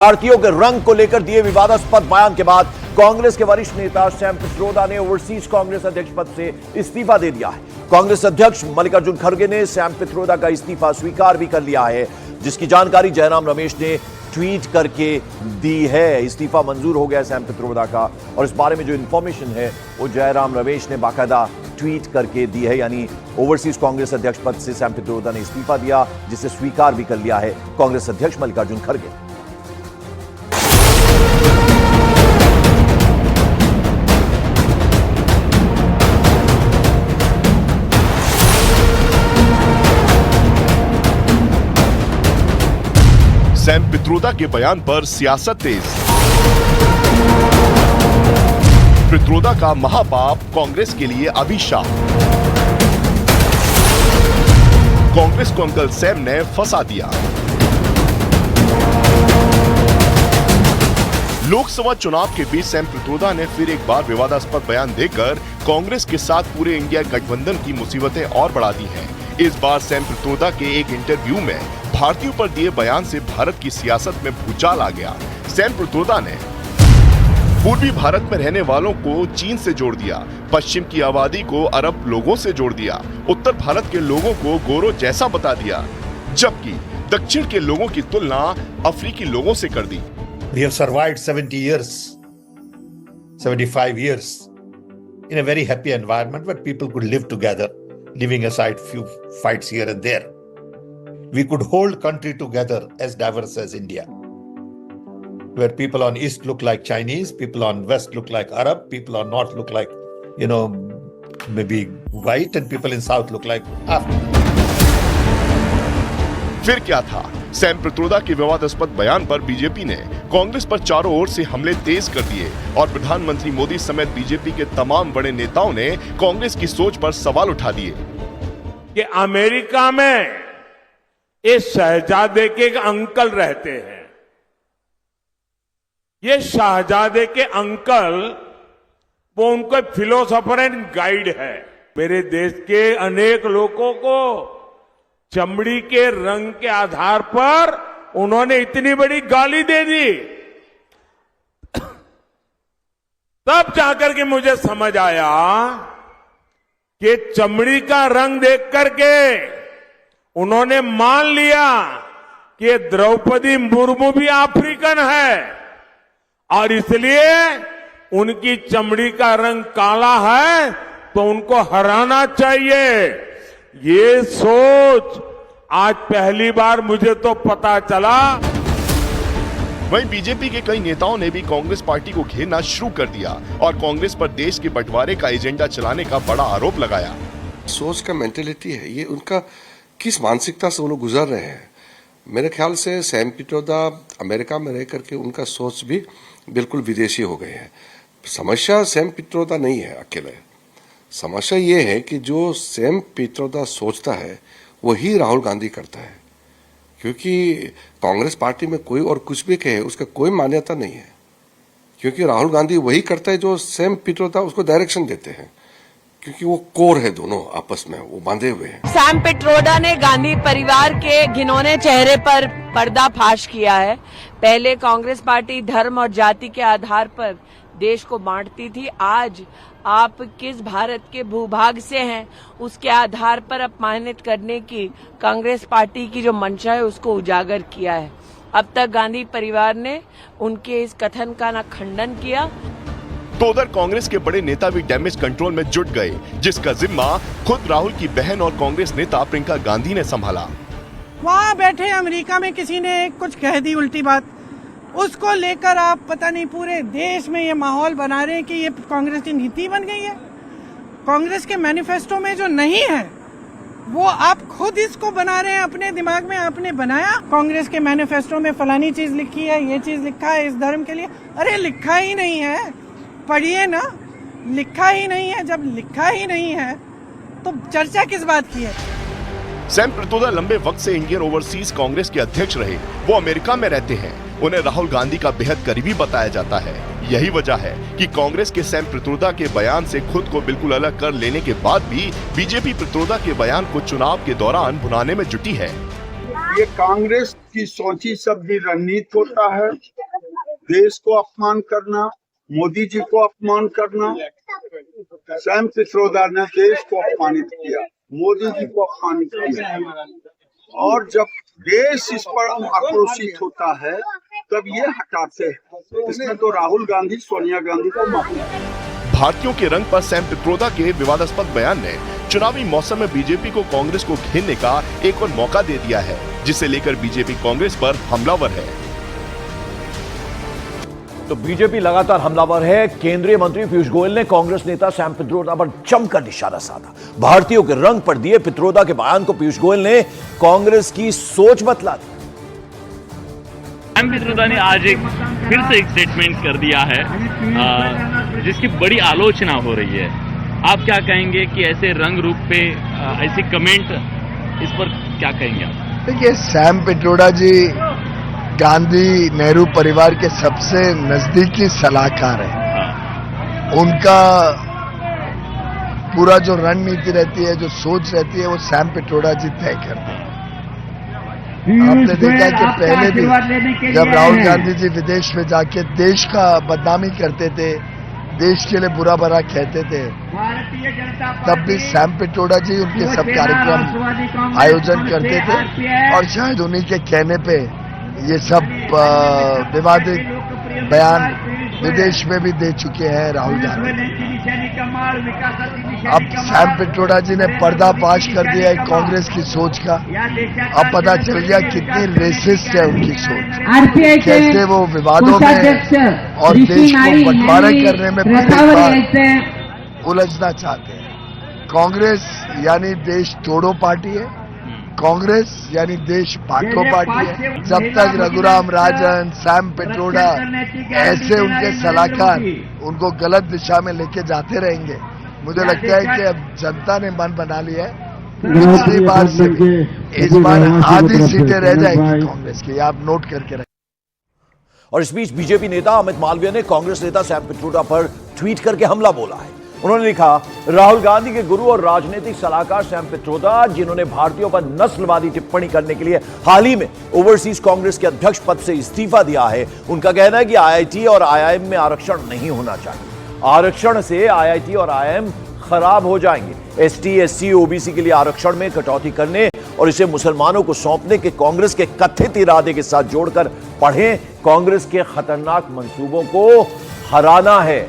भारतीयों के रंग को लेकर दिए विवादास्पद बयान के बाद कांग्रेस के वरिष्ठ नेता सैम पित्रोदा ने ओवरसीज कांग्रेस अध्यक्ष पद से इस्तीफा दे दिया है। कांग्रेस अध्यक्ष मल्लिकार्जुन खड़गे ने सैम पित्रोदा का इस्तीफा स्वीकार भी कर लिया है, जिसकी जानकारी जयराम रमेश ने ट्वीट करके दी है। इस्तीफा मंजूर हो गया सैम पित्रोदा का, और इस बारे में जो इंफॉर्मेशन है वो जयराम रमेश ने बाकायदा ट्वीट करके दी है। यानी ओवरसीज कांग्रेस अध्यक्ष पद से सैम पित्रोदा ने इस्तीफा दिया, जिसे स्वीकार भी कर लिया है कांग्रेस अध्यक्ष मल्लिकार्जुन खड़गे। सैम पित्रोदा के बयान पर सियासत तेज। पित्रोदा का महापाप कांग्रेस के लिए अभिशाप। कांग्रेस को अंकल सैम ने फंसा दिया। लोकसभा चुनाव के बीच सैम पित्रोदा ने फिर एक बार विवादास्पद बयान देकर कांग्रेस के साथ पूरे इंडिया गठबंधन की मुसीबतें और बढ़ा दी हैं। इस बार सैम पित्रोदा के एक इंटरव्यू में भारतीयों पर दिए बयान से भारत की सियासत में भूचाल आ गया। सैम पित्रोदा ने पूर्वी भारत में रहने वालों को चीन से जोड़ दिया, पश्चिम की आबादी को अरब लोगों से जोड़ दिया, उत्तर भारत के लोगों को गोरों जैसा बता दिया, जबकि दक्षिण के लोगों की तुलना अफ्रीकी लोगों से कर दी। We have survived 70 years, 75 years in a very happy environment where people could live together, leaving aside few fights here and there. We could hold country together as diverse as India, where people on east look like Chinese, people on west look like Arab, people on north look like, maybe white, and people in south look like African. फिर क्या था? Sam Pitroda के विवादास्पद बयान पर BJP ने कांग्रेस पर चारों ओर से हमले तेज कर दिए और प्रधानमंत्री मोदी समेत बीजेपी के तमाम बड़े नेताओं ने कांग्रेस की सोच पर सवाल उठा दिए कि अमेरिका में इस शहजादे के अंकल रहते हैं। ये शहजादे के अंकल वो उनको फिलोसोफर एंड गाइड है। मेरे देश के अनेक लोगों को चमड़ी के रंग के आधार पर उन्होंने इतनी बड़ी गाली दे दी। तब जाकर के मुझे समझ आया कि चमड़ी का रंग देख करके उन्होंने मान लिया कि द्रौपदी मुर्मू भी अफ्रीकन है और इसलिए उनकी चमड़ी का रंग काला है तो उनको हराना चाहिए। ये सोच आज पहली बार मुझे तो पता चला। वहीं बीजेपी के कई नेताओं ने भी कांग्रेस पार्टी को घेरना शुरू कर दिया और कांग्रेस पर देश के बंटवारे का एजेंडा चलाने का बड़ा आरोप लगाया। सोच का मेंटेलिटी है, ये उनका किस मानसिकता से वो लोग गुजर रहे हैं। मेरे ख्याल से सैम पित्रोदा अमेरिका में रह करके उनका सोच भी बिल्कुल विदेशी हो गए हैं। समस्या सैम पित्रोदा नहीं है अकेले, समस्या ये है कि जो सैम पित्रोदा सोचता है वही राहुल गांधी करता है, क्योंकि कांग्रेस पार्टी में कोई और कुछ भी कहे उसका कोई मान्यता नहीं है, क्योंकि राहुल गांधी वही करता है जो सैम पित्रोदा उसको डायरेक्शन देते हैं, क्योंकि वो कोर है, दोनों आपस में वो बांधे हुए हैं। सैम पित्रोदा ने गांधी परिवार के घिनौने चेहरे पर पर्दाफाश किया है। पहले कांग्रेस पार्टी धर्म और जाति के आधार पर देश को बांटती थी। आज आप किस भारत के भूभाग से हैं उसके आधार पर अपमानित करने की कांग्रेस पार्टी की जो मंशा है उसको उजागर किया है। अब तक गांधी परिवार ने उनके इस कथन का न खंडन किया। तो उधर कांग्रेस के बड़े नेता भी डैमेज कंट्रोल में जुट गए, जिसका जिम्मा खुद राहुल की बहन और कांग्रेस नेता प्रियंका गांधी ने संभाला। वहाँ बैठे अमेरिका में किसी ने कुछ कह दी उल्टी बात, उसको लेकर आप पता नहीं पूरे देश में ये माहौल बना रहे हैं कि ये कांग्रेस की नीति बन गई है। कांग्रेस के मैनिफेस्टो में जो नहीं है वो आप खुद इसको बना रहे हैं, अपने दिमाग में आपने बनाया। कांग्रेस के मैनिफेस्टो में फलानी चीज लिखी है, ये चीज लिखा है इस धर्म के लिए। अरे लिखा ही नहीं है, पढ़िए ना, लिखा ही नहीं है। जब लिखा ही नहीं है तो चर्चा किस बात की है। सैम पित्रोदा लंबे वक्त से इंडियन ओवरसीज कांग्रेस के अध्यक्ष रहे। वो अमेरिका में रहते हैं। उन्हें राहुल गांधी का बेहद करीबी बताया जाता है। यही वजह है कि कांग्रेस के सैम पित्रोदा के बयान से खुद को बिल्कुल अलग कर लेने के बाद भी बीजेपी पित्रोदा के बयान को चुनाव के दौरान भुनाने में जुटी है। ये कांग्रेस आपकी सोची समझी रणनीति होता है। देश को अपमान करना, मोदी जी को अपमान करना। सैम पित्रोदा ने देश को अपमानित किया, मोदी जी को अपमानित किया, और जब देश इस पर आक्रोशित होता है तब ये हटाते हैं। इसमें तो राहुल गांधी, सोनिया गांधी को माफी। भारतीयों के रंग पर सैम पित्रोदा के विवादास्पद बयान ने चुनावी मौसम में बीजेपी को कांग्रेस को घेरने का एक और मौका दे दिया है, जिसे लेकर बीजेपी कांग्रेस पर हमलावर है। तो बीजेपी लगातार हमलावर है। केंद्रीय मंत्री पीयूष गोयल ने कांग्रेस नेता सैम पित्रोदा पर जमकर निशाना साधा। भारतीयों के रंग पर दिए पित्रोदा के बयान को पीयूष गोयल ने कांग्रेस की सोच बतला दी। सैम पित्रोदा ने आज फिर से एक स्टेटमेंट कर दिया है जिसकी बड़ी आलोचना हो रही है। आप क्या कहेंगे कि ऐसे रंग रूप पे ऐसी कमेंट, इस पर क्या कहेंगे आप? देखिए, सैम पित्रोदा जी गांधी नेहरू परिवार के सबसे नजदीकी सलाहकार हैं। उनका पूरा जो रणनीति रहती है, जो सोच रहती है, वो सैम पित्रोदा जी तय करते हैं। आपने देखा कि पहले भी जब राहुल गांधी जी विदेश में जाके देश का बदनामी करते थे, देश के लिए बुरा भला कहते थे, तब भी सैम पित्रोदा जी उनके सब कार्यक्रम आयोजन करते थे, और शायद उन्हीं के कहने पे ये सब विवादित बयान विदेश में भी दे चुके हैं राहुल गांधी। अब सैम पित्रोदा जी ने पर्दाफाश कर दिया है कांग्रेस की सोच का। अब पता चल गया कितनी रेसिस्ट है उनकी सोच, कैसे वो विवादों में और देश को बंटवारा करने में उलझना चाहते हैं। कांग्रेस यानी देश तोड़ो पार्टी है, कांग्रेस यानी देश बांटो पार्टी है। जब तक रघुराम राजन, सैम पित्रोदा ऐसे उनके सलाहकार उनको गलत दिशा में लेके जाते रहेंगे, मुझे लगता है कि अब जनता ने मन बना लिया है। पिछली बार से भी इस बार आधी सीटें रह जाएंगी कांग्रेस की, आप नोट करके रखें। और इस बीच बीजेपी नेता अमित मालवीय ने कांग्रेस नेता सैम पित्रोदा पर ट्वीट करके हमला बोला है। उन्होंने लिखा, राहुल गांधी के गुरु और राजनीतिक सलाहकार सैम पित्रोदा, जिन्होंने भारतीयों पर नस्लवादी टिप्पणी करने के लिए हाल ही में ओवरसीज कांग्रेस के अध्यक्ष पद से इस्तीफा दिया है, उनका कहना है कि आईआईटी और आईआईएम में आरक्षण नहीं होना चाहिए। आरक्षण से आईआईटी और आईआईएम खराब हो जाएंगे। एसटी, एससी, ओबीसी के लिए आरक्षण में कटौती करने और इसे मुसलमानों को सौंपने के कांग्रेस के कथित इरादे के साथ जोड़कर पढ़ें। कांग्रेस के खतरनाक मंसूबों को हराना है।